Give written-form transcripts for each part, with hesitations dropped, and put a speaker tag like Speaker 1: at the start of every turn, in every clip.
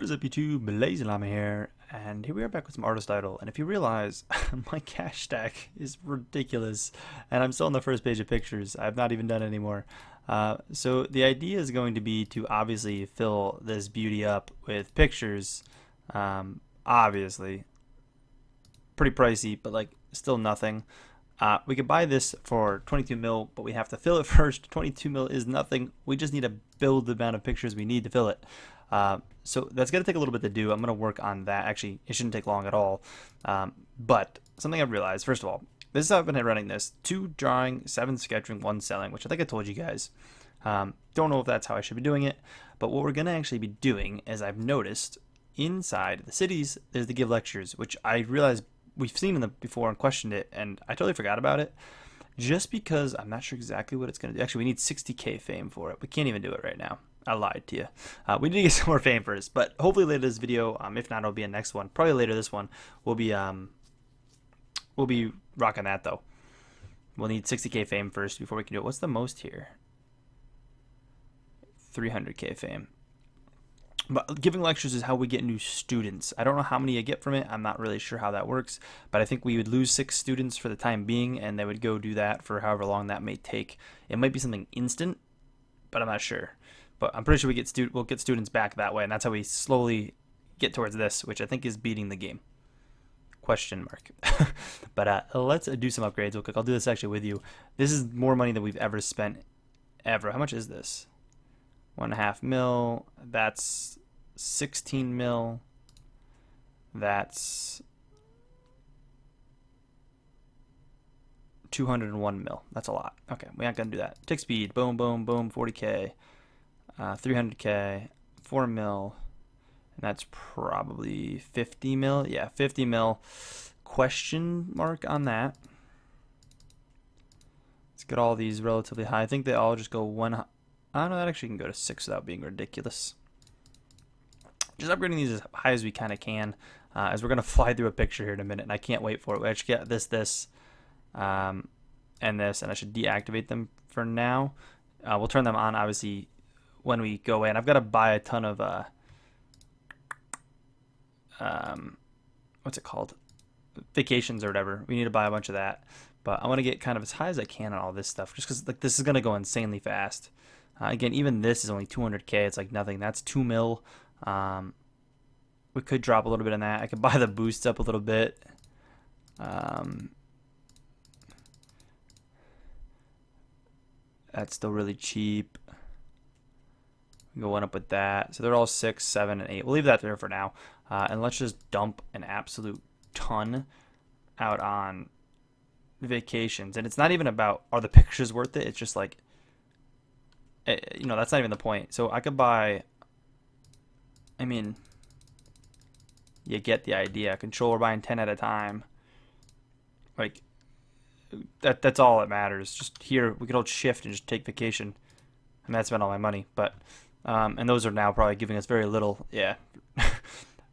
Speaker 1: What is up YouTube, LazeeLlama here, and here we are back with some artist idol. And if you realize, my cash stack is ridiculous, and I'm still on the first page of pictures. I've not even done it anymore. So the idea is going to be to obviously fill this beauty up with pictures. Obviously, pretty pricey, but like still nothing. We could buy this for 22 mil, but we have to fill it first. 22 mil is nothing. We just need to build the amount of pictures we need to fill it. So that's going to take a little bit to do. I'm going to work on that. Actually, it shouldn't take long at all. But something I've realized, first of all, this is how I've been running this. 2 drawing, 7 sketching, 1 selling, which I think I told you guys. Don't know if that's how I should be doing it. But what we're going to actually be doing, as I've noticed, inside the cities, there's the give lectures, which I realized we've seen in them before and questioned it, and I totally forgot about it. Just because I'm not sure exactly what it's going to do. Actually, we need 60k fame for it. We can't even do it right now. I lied to you. We need to get some more fame first, but hopefully later this video, if not, it'll be a next one. Probably later this one, we'll be rocking that though. We'll need 60k fame first before we can do it. What's the most here? 300k fame. But giving lectures is how we get new students. I don't know how many I get from it. I'm not really sure how that works, but I think we would lose 6 students for the time being, and they would go do that for however long that may take. It might be something instant, but I'm not sure. But I'm pretty sure we'll get students back that way, and that's how we slowly get towards this, which I think is beating the game. Question mark. But let's do some upgrades real quick. I'll do this actually with you. This is more money than we've ever spent, ever. How much is this? 1.5 mil. That's 16 mil. That's 201 mil. That's a lot. Okay, we aren't gonna do that. Tick speed. Boom, boom, boom. 40k. 300k, 4 mil, and that's probably 50 mil. Yeah, 50 mil. Question mark on that. Let's get all these relatively high. I think they all just go one. I don't know, that actually can go to 6 without being ridiculous. Just upgrading these as high as we kind of can, as we're going to fly through a picture here in a minute, and I can't wait for it. We actually get this, and this, and I should deactivate them for now. We'll turn them on, obviously, when we go in. I've got to buy a ton of what's it called, vacations or whatever. We need to buy a bunch of that, but I want to get kind of as high as I can on all this stuff, just because like this is going to go insanely fast. Again, even this is only 200k. It's like nothing. That's 2 mil. We could drop a little bit in that. I could buy the boosts up a little bit. That's still really cheap. Go one up with that. So they're all 6, 7, and 8. We'll leave that there for now. And let's just dump an absolute ton out on vacations. And it's not even about, are the pictures worth it? It's just like, you know, that's not even the point. So I could buy, I mean, you get the idea. Control, we're buying 10 at a time. Like, that's all that matters. Just here, we could hold shift and just take vacation. And that's spent all my money. But and those are now probably giving us very little. Yeah.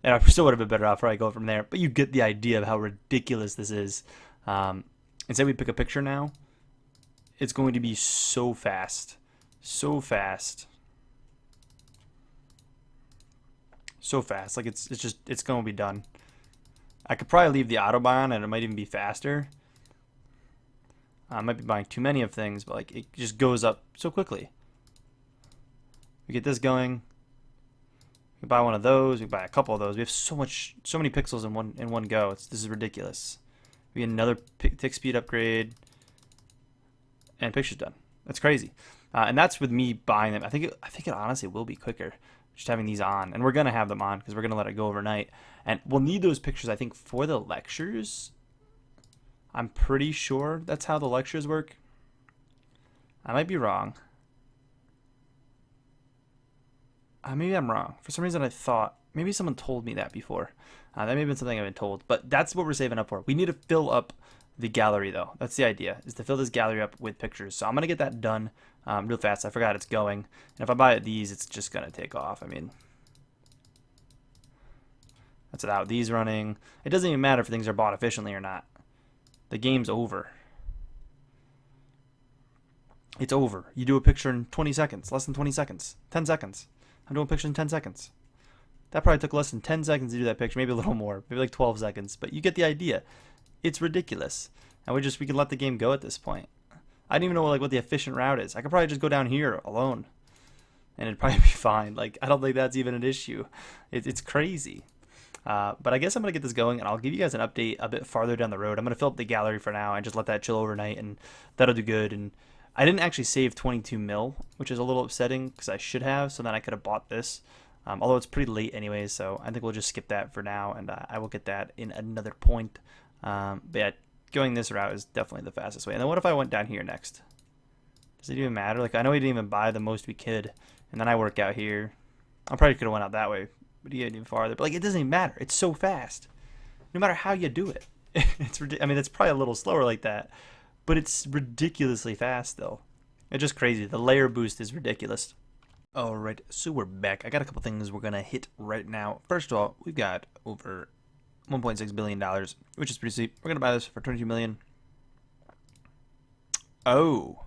Speaker 1: And I still would have been better off probably going from there. But you get the idea of how ridiculous this is. Instead we pick a picture now, it's going to be so fast. So fast. So fast. Like it's going to be done. I could probably leave the auto buy on and it might even be faster. I might be buying too many of things, but like it just goes up so quickly. We get this going. We buy one of those. We buy a couple of those. We have so many pixels in one go. This is ridiculous. We get another tick speed upgrade, and picture's done. That's crazy, and that's with me buying them. I think it honestly will be quicker just having these on, and we're gonna have them on because we're gonna let it go overnight, and we'll need those pictures. I think for the lectures. I'm pretty sure that's how the lectures work. I might be wrong. Maybe I'm wrong. For some reason I thought, maybe someone told me that before. That may have been something I've been told, but that's what we're saving up for. We need to fill up the gallery though. That's the idea, is to fill this gallery up with pictures. So I'm gonna get that done real fast. I forgot it's going. And if I buy these, it's just gonna take off. I mean, that's without these running. It doesn't even matter if things are bought efficiently or not. The game's over. It's over. You do a picture in 20 seconds, less than 20 seconds, 10 seconds. I'm doing a picture in 10 seconds. That probably took less than 10 seconds to do that picture, maybe a little more, maybe like 12 seconds, but you get the idea. It's ridiculous. And we can let the game go at this point. I don't even know like what the efficient route is. I could probably just go down here alone, and it'd probably be fine. Like, I don't think that's even an issue. It's crazy. But I guess I'm going to get this going, and I'll give you guys an update a bit farther down the road. I'm going to fill up the gallery for now and just let that chill overnight, and that'll do good. And I didn't actually save 22 mil, which is a little upsetting because I should have, so then I could have bought this. Although it's pretty late anyways, so I think we'll just skip that for now, and I will get that in another point. But yeah, going this route is definitely the fastest way. And then what if I went down here next? Does it even matter? Like, I know we didn't even buy the most we could, and then I work out here. I probably could have went out that way, but you get even farther. But like, it doesn't even matter. It's so fast, no matter how you do it. I mean, it's probably a little slower like that, but it's ridiculously fast still. It's just crazy. The layer boost is ridiculous. Alright, so we're back. I got a couple things we're going to hit right now. First of all, we've got over $1.6 billion, which is pretty sweet. We're going to buy this for $22 million. Oh.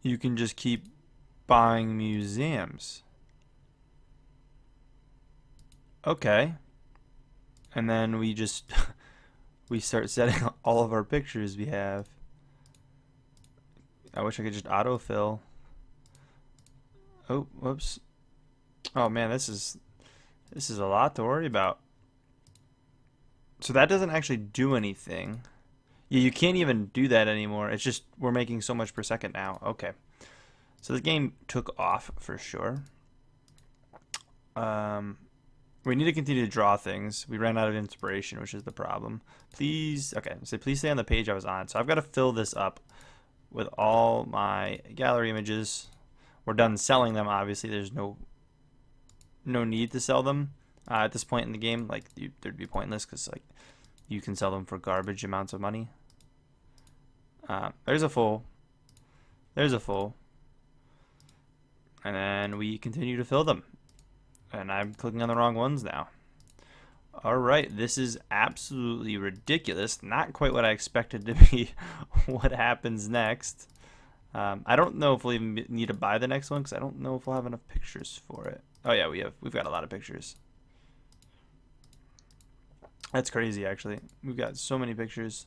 Speaker 1: You can just keep buying museums. Okay. And then we just we start setting all of our pictures we have. I wish I could just autofill. Oh, whoops. Oh man, this is a lot to worry about. So that doesn't actually do anything. Yeah, you can't even do that anymore. It's just we're making so much per second now. Okay. So the game took off for sure. We need to continue to draw things. We ran out of inspiration, which is the problem. Please, okay, so please stay on the page I was on. So I've got to fill this up with all my gallery images. We're done selling them, obviously. There's no need to sell them at this point in the game. Like, they'd be pointless because like you can sell them for garbage amounts of money. There's a full. There's a full. And then we continue to fill them. And I'm clicking on the wrong ones now. Alright, this is absolutely ridiculous. Not quite what I expected to be what happens next. I don't know if we'll even need to buy the next one because I don't know if we'll have enough pictures for it. Oh yeah, we've got a lot of pictures. That's crazy actually. We've got so many pictures.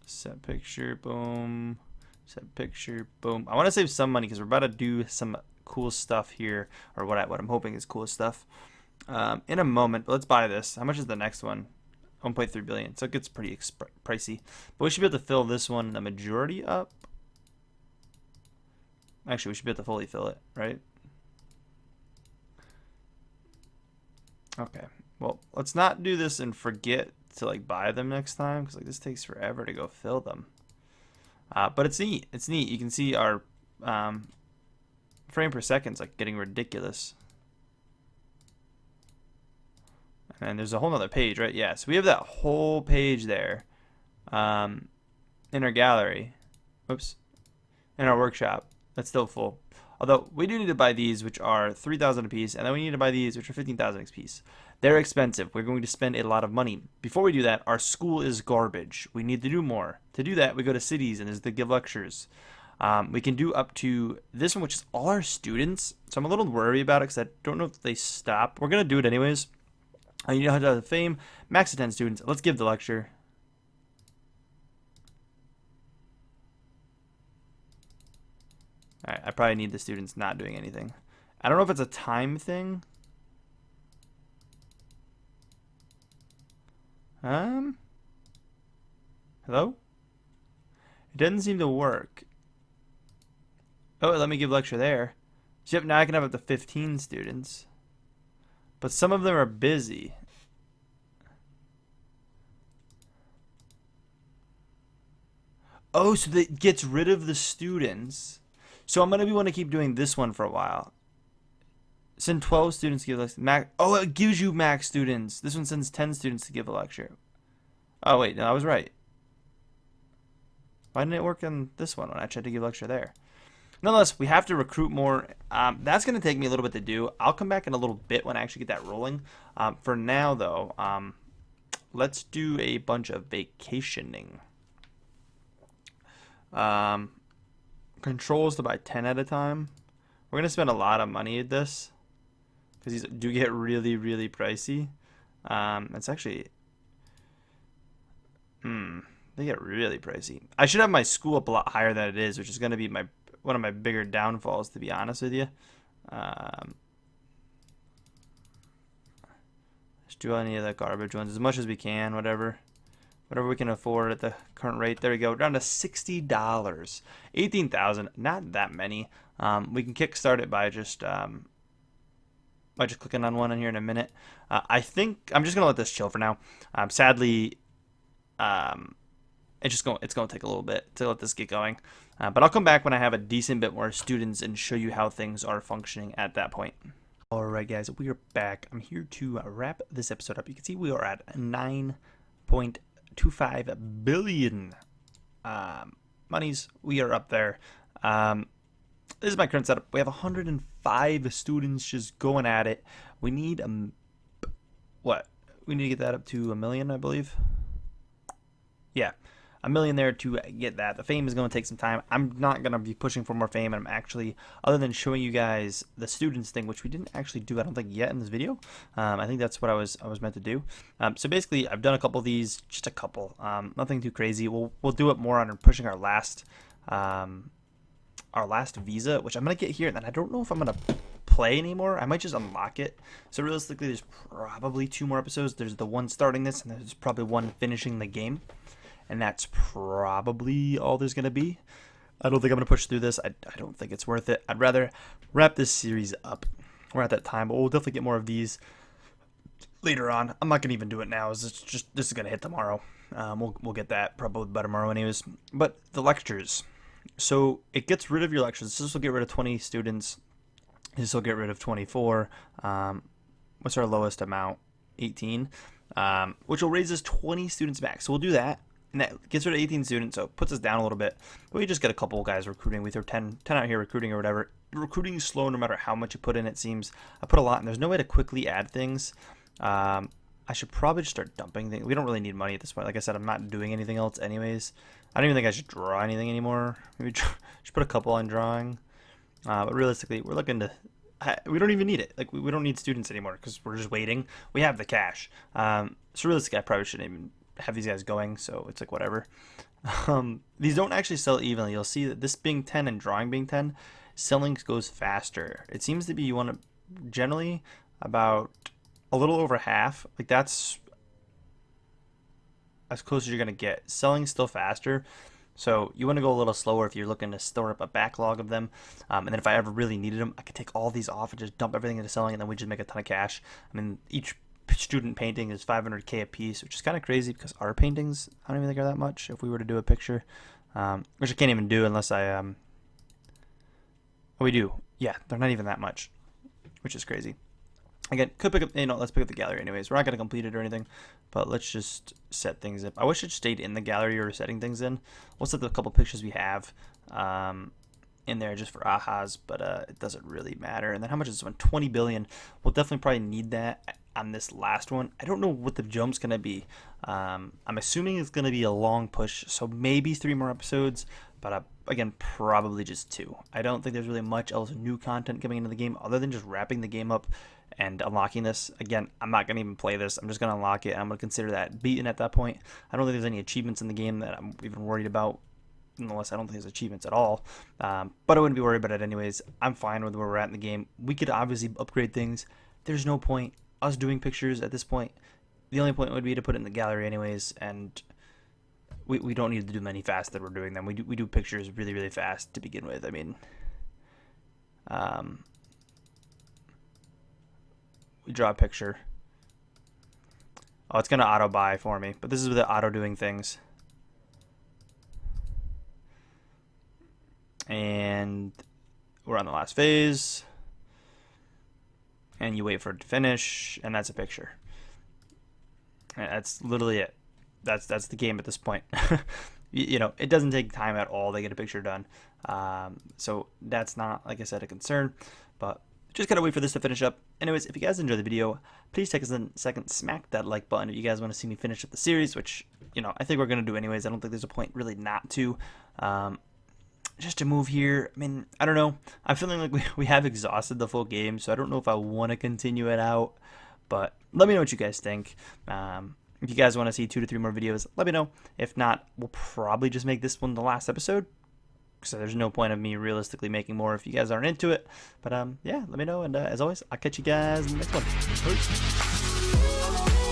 Speaker 1: Set picture, boom. Set picture, boom. I want to save some money because we're about to do some cool stuff here, or what I'm hoping is cool stuff in a moment. But let's buy this. How much is the next one? 1.3 billion. So it gets pretty pricey, but we should be able to fill this one a majority up. Actually, we should be able to fully fill it, right? Okay, well, let's not do this and forget to like buy them next time, because like this takes forever to go fill them. But it's neat. It's neat. You can see our frame per second's like getting ridiculous. And there's a whole nother page, right? Yeah, so we have that whole page there in our gallery. Oops. In our workshop. That's still full. Although we do need to buy these, which are 3,000 a piece, and then we need to buy these, which are 15,000 a piece. They're expensive. We're going to spend a lot of money. Before we do that, our school is garbage. We need to do more. To do that, we go to cities, and there's the give lectures. We can do up to this one, which is all our students. So I'm a little worried about it because I don't know if they stop. We're going to do it anyways. You know how to have fame. Max of 10 students. Let's give the lecture. Alright, I probably need the students not doing anything. I don't know if it's a time thing. Hello? It doesn't seem to work. Oh, let me give lecture there. So yep, now I can have up to 15 students. But some of them are busy. Oh, so that gets rid of the students. So I'm going to want to keep doing this one for a while. Send 12 students to give a lecture. Max. Oh, it gives you max students. This one sends 10 students to give a lecture. Oh, wait. No, I was right. Why didn't it work on this one when I tried to give a lecture there? Nonetheless, we have to recruit more. That's going to take me a little bit to do. I'll come back in a little bit when I actually get that rolling. For now, though, let's do a bunch of vacationing. controls to buy 10 at a time. We're gonna spend a lot of money at this because these do get really, really pricey. It's actually, they get really pricey. I should have my school up a lot higher than it is, which is gonna be one of my bigger downfalls, to be honest with you. Just do any of the garbage ones as much as we can, whatever we can afford at the current rate. There we go, down to $60. 18,000, not that many. We can kickstart it by just clicking on one in here in a minute. I think I'm just gonna let this chill for now. Sadly, it's gonna take a little bit to let this get going. But I'll come back when I have a decent bit more students and show you how things are functioning at that point. Alright guys, we are back. I'm here to wrap this episode up. You can see we are at 9.25 billion monies. We are up there. This is my current setup. We have 105 students just going at it. We need what? We need to get that up to 1 million, I believe. Yeah, 1 million there to get that. The fame is going to take some time. I'm not going to be pushing for more fame. I'm actually, other than showing you guys the students thing, which we didn't actually do, I don't think, yet in this video. I think that's what I was meant to do. So basically, I've done a couple of these, just a couple. Nothing too crazy. We'll do it more on pushing our last visa, which I'm gonna get here, and then I don't know if I'm gonna play anymore. I might just unlock it. So realistically, there's probably 2 more episodes. There's the one starting this, and there's probably one finishing the game. And that's probably all there's going to be. I don't think I'm going to push through this. I don't think it's worth it. I'd rather wrap this series up. We're at that time, but we'll definitely get more of these later on. I'm not going to even do it now. This is going to hit tomorrow. We'll get that probably by tomorrow anyways. But the lectures. So it gets rid of your lectures. This will get rid of 20 students. This will get rid of 24. What's our lowest amount? 18. Which will raise us 20 students back. So we'll do that. And that gets rid of 18 students, so it puts us down a little bit. But we just get a couple guys recruiting. We throw 10 out here recruiting or whatever. Recruiting is slow no matter how much you put in, it seems. I put a lot, and there's no way to quickly add things. I should probably just start dumping things. We don't really need money at this point. Like I said, I'm not doing anything else anyways. I don't even think I should draw anything anymore. Maybe just put a couple on drawing. But realistically, we're looking to... we don't even need it. Like we don't need students anymore because we're just waiting. We have the cash. So realistically, I probably shouldn't even have these guys going, so it's like whatever. These don't actually sell evenly. You'll see that this being 10 and drawing being 10, selling goes faster. It seems to be you want to generally about a little over half. Like that's as close as you're gonna get. Selling still faster, so you want to go a little slower if you're looking to store up a backlog of them. And then if I ever really needed them, I could take all these off and just dump everything into selling, and then we just make a ton of cash. I mean, each student painting is 500K a piece, which is kind of crazy because our paintings I don't even think are that much if we were to do a picture, which I can't even do unless I oh, we do, yeah, they're not even that much, which is crazy. Again, could pick up, let's pick up the gallery anyways. We're not going to complete it or anything, but let's just set things up. I wish it stayed in the gallery or setting things in. We'll set the couple pictures we have in there just for ahas, but it doesn't really matter. And then how much is this one? 20 billion. We'll definitely probably need that on this last one. I don't know what the jump's gonna be. I'm assuming it's gonna be a long push, so maybe 3 more episodes, but again, probably just 2. I don't think there's really much else new content coming into the game other than just wrapping the game up and unlocking this. Again, I'm not gonna even play this. I'm just gonna unlock it, and I'm gonna consider that beaten at that point. I don't think there's any achievements in the game that I'm even worried about, unless I don't think there's achievements at all. But I wouldn't be worried about it anyways. I'm fine with where we're at in the game. We could obviously upgrade things. There's no point us doing pictures at this point. The only point would be to put it in the gallery anyways, and we don't need to do them any fast that we're doing them. We do pictures really, really fast to begin with. I mean, we draw a picture. Oh, it's gonna auto buy for me, but this is with the auto doing things. And we're on the last phase, and you wait for it to finish, and that's a picture. And that's literally it. That's the game at this point. It doesn't take time at all to get a picture done. So that's not, like I said, a concern, but just gotta wait for this to finish up. Anyways, if you guys enjoyed the video, please take a second, smack that like button if you guys want to see me finish up the series, which I think we're gonna do anyways. I don't think there's a point really not to. just to move here. I mean, I don't know. I'm feeling like we have exhausted the full game, so I don't know if I want to continue it out. But let me know what you guys think. If you guys want to see 2 to 3 more videos, let me know. If not, we'll probably just make this one the last episode. So there's no point of me realistically making more if you guys aren't into it. But yeah, let me know. And as always, I'll catch you guys in the next one. Peace.